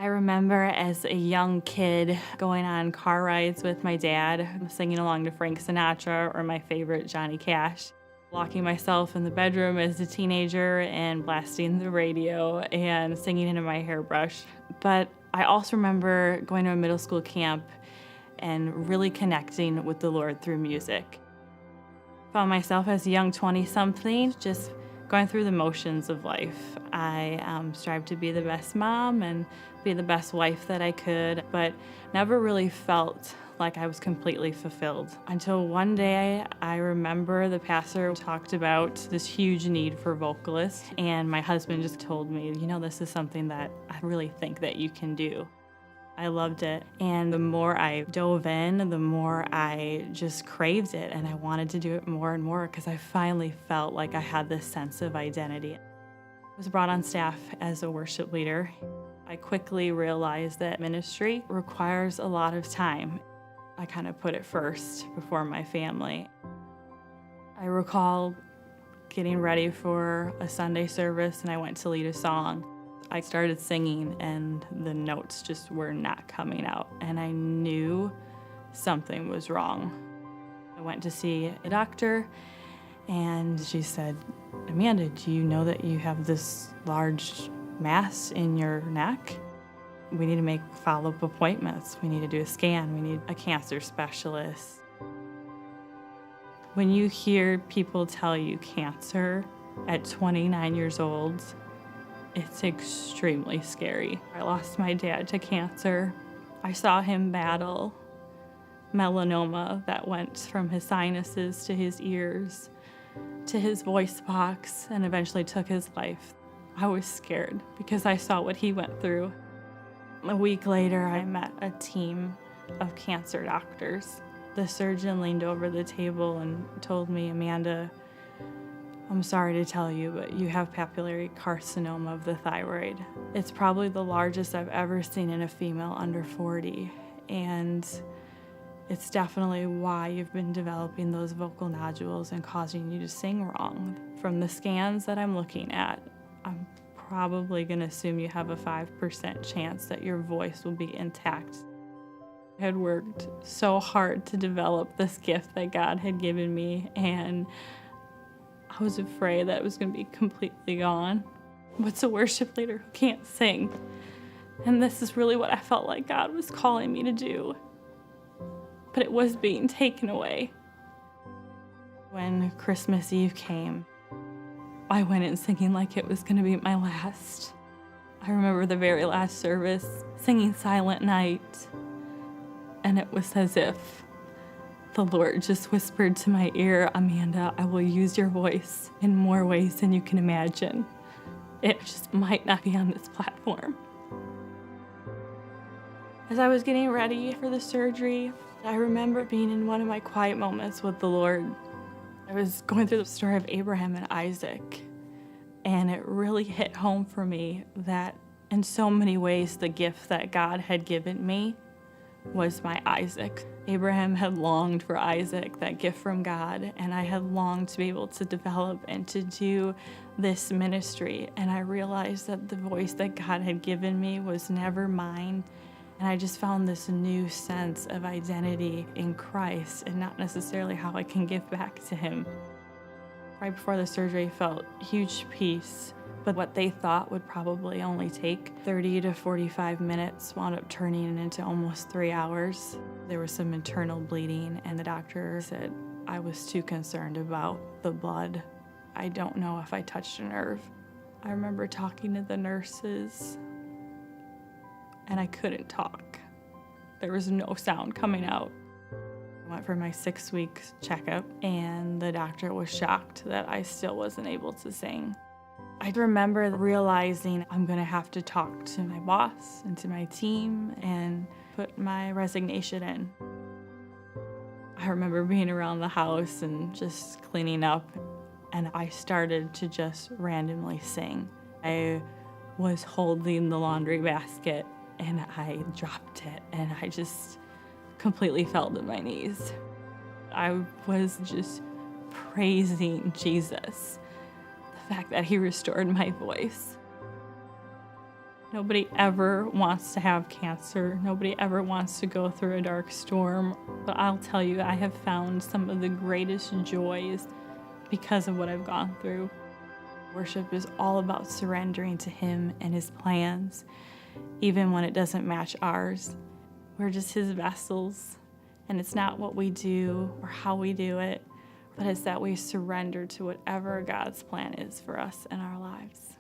I remember as a young kid going on car rides with my dad, singing along to Frank Sinatra or my favorite, Johnny Cash. Locking myself in the bedroom as a teenager and blasting the radio and singing into my hairbrush. But I also remember going to a middle school camp and really connecting with the Lord through music. Found myself as a young 20-something just going through the motions of life. I strived to be the best mom and be the best wife that I could, but never really felt like I was completely fulfilled. Until one day, I remember the pastor talked about this huge need for vocalists, and my husband just told me, this is something that I really think that you can do. I loved it, and the more I dove in, the more I just craved it, and I wanted to do it more and more because I finally felt like I had this sense of identity. I was brought on staff as a worship leader. I quickly realized that ministry requires a lot of time. I kind of put it first before my family. I recall getting ready for a Sunday service, and I went to lead a song. I started singing and the notes just were not coming out, and I knew something was wrong. I went to see a doctor, and she said, "Amanda, do you know that you have this large mass in your neck? We need to make follow-up appointments. We need to do a scan. We need a cancer specialist." When you hear people tell you cancer at 29 years old, it's extremely scary. I lost my dad to cancer. I saw him battle melanoma that went from his sinuses to his ears to his voice box and eventually took his life. I was scared because I saw what he went through. A week later, I met a team of cancer doctors. The surgeon leaned over the table and told me, "Amanda, I'm sorry to tell you, but you have papillary carcinoma of the thyroid. It's probably the largest I've ever seen in a female under 40, and it's definitely why you've been developing those vocal nodules and causing you to sing wrong. From the scans that I'm looking at, I'm probably going to assume you have a 5% chance that your voice will be intact." I had worked so hard to develop this gift that God had given me, and I was afraid that it was going to be completely gone. What's a worship leader who can't sing? And this is really what I felt like God was calling me to do. But it was being taken away. When Christmas Eve came, I went in singing like it was going to be my last. I remember the very last service, singing Silent Night, and it was as if the Lord just whispered to my ear, "Amanda, I will use your voice in more ways than you can imagine. It just might not be on this platform." As I was getting ready for the surgery, I remember being in one of my quiet moments with the Lord. I was going through the story of Abraham and Isaac, and it really hit home for me that in so many ways the gift that God had given me was my Isaac. Abraham had longed for Isaac, that gift from God, and I had longed to be able to develop and to do this ministry. And I realized that the voice that God had given me was never mine. And I just found this new sense of identity in Christ and not necessarily how I can give back to Him. Right before the surgery, I felt huge peace. But what they thought would probably only take 30 to 45 minutes wound up turning into almost 3 hours. There was some internal bleeding, and the doctor said I was too concerned about the blood. I don't know if I touched a nerve. I remember talking to the nurses, and I couldn't talk. There was no sound coming out. I went for my 6-week checkup, and the doctor was shocked that I still wasn't able to sing. I remember realizing I'm going to have to talk to my boss and to my team and put my resignation in. I remember being around the house and just cleaning up, and I started to just randomly sing. I was holding the laundry basket, and I dropped it, and I just completely fell to my knees. I was just praising Jesus. The fact that He restored my voice. Nobody ever wants to have cancer. Nobody ever wants to go through a dark storm. But I'll tell you, I have found some of the greatest joys because of what I've gone through. Worship is all about surrendering to Him and His plans, even when it doesn't match ours. We're just His vessels, and it's not what we do or how we do it, but it's that we surrender to whatever God's plan is for us in our lives.